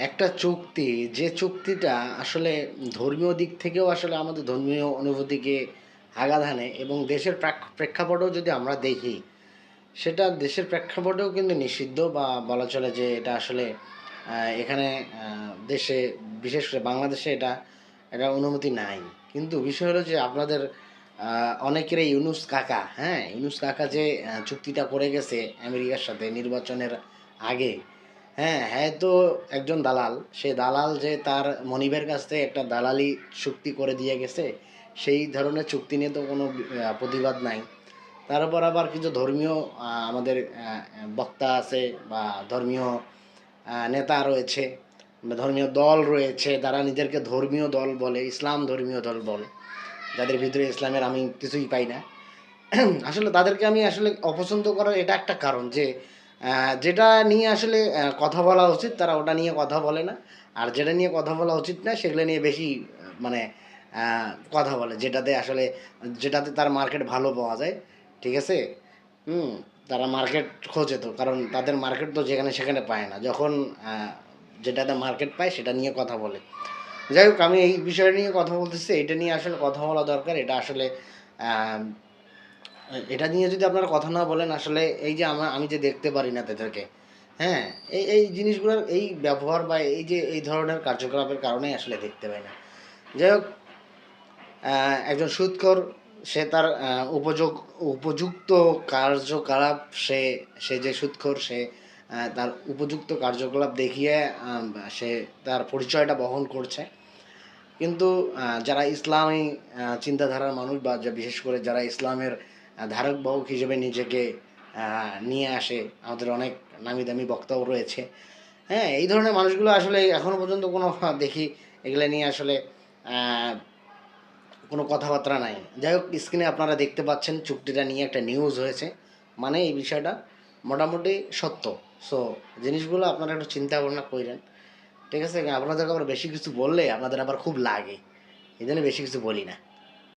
একটা চুক্তি, যে চুক্তিটা আসলে ধর্মীয় দিক থেকেও আসলে আমাদের ধর্মীয় অনুভূতিকে আঘাত হানে, এবং দেশের প্রেক্ষাপটেও যদি আমরা দেখি, সেটা দেশের প্রেক্ষাপটেও কিন্তু নিষিদ্ধ, বা বলা চলে যে এটা আসলে এখানে দেশে, বিশেষ করে বাংলাদেশে এটা এটা অনুমতি নাই। কিন্তু বিষয় হলো যে আপনাদের অনেকেরই ইউনুস কাকা, হ্যাঁ, ইউনুস কাকা যে চুক্তিটা করে গেছে আমেরিকার সাথে নির্বাচনের আগে, হ্যাঁ, হ্যাঁ, তো একজন দালাল, সে দালাল যে তার মনিবের কাছ থেকে একটা দালালি চুক্তি করে দিয়ে গেছে, সেই ধরনের চুক্তি নিয়ে তো কোনো প্রতিবাদ নাই। তার উপর আবার কিছু ধর্মীয় আমাদের বক্তা আছে, বা ধর্মীয় নেতা রয়েছে, বা ধর্মীয় দল রয়েছে, তারা নিজেদেরকে ধর্মীয় দল বলে, ইসলাম ধর্মীয় দল বলে, যাদের ভিতরে ইসলামের আমি কিছুই পাই না। আসলে তাদেরকে আমি আসলে অপছন্দ করার এটা একটা কারণ যে যেটা নিয়ে আসলে কথা বলা উচিত তারা ওটা নিয়ে কথা বলে না, আর যেটা নিয়ে কথা বলা উচিত না সেগুলো নিয়ে বেশি মানে কথা বলে, যেটাতে তার মার্কেট ভালো পাওয়া যায়। ঠিক আছে। হুম। তারা মার্কেট খোঁজে, তো কারণ তাদের মার্কেট তো যেখানে সেখানে পায় না, যখন আহ, যেটাতে মার্কেট পায় সেটা নিয়ে কথা বলে। যাই হোক, আমি এই বিষয় নিয়ে কথা বলতেছি, এটা নিয়ে আসলে কথা বলা দরকার। এটা আসলে আহ, এটা নিয়ে যদি আপনারা কথা না বলেন, আসলে এই যে আমি যে দেখতে পারি না তাদেরকে, হ্যাঁ, এই জিনিসগুলোর এই ব্যবহার, বা এই যে এই ধরনের কার্যকলাপের কারণেই আসলে দেখতে পাই না। যাই হোক, একজন সুদখোর, সে তার উপযুক্ত কার্যকলাপ, সে সে যে সুদখোর, সে তার উপযুক্ত কার্যকলাপ দেখিয়ে সে তার পরিচয়টা বহন করছে। কিন্তু যারা ইসলামী চিন্তাধারার মানুষ, বা বিশেষ করে যারা ইসলামের ধারক বাহক হিসেবে নিজেকে নিয়ে আসে, আমাদের অনেক নামি দামি বক্তাও রয়েছে, হ্যাঁ, এই ধরনের মানুষগুলো আসলে এখনো পর্যন্ত কোনো দেখি এগুলো নিয়ে আসলে আহ, কোনো কথাবার্তা নাই। যাই হোক, স্ক্রিনে আপনারা দেখতে পাচ্ছেন চুক্তিটা নিয়ে একটা নিউজ হয়েছে, মানে এই বিষয়টা মোটামুটি সত্য। সো জিনিসগুলো আপনারা একটু চিন্তা ভাবনা করেন। ঠিক আছে, আপনাদের আবার বেশি কিছু বললে আপনাদের আবার খুব লাগে, এই জন্য বেশি কিছু বলি না।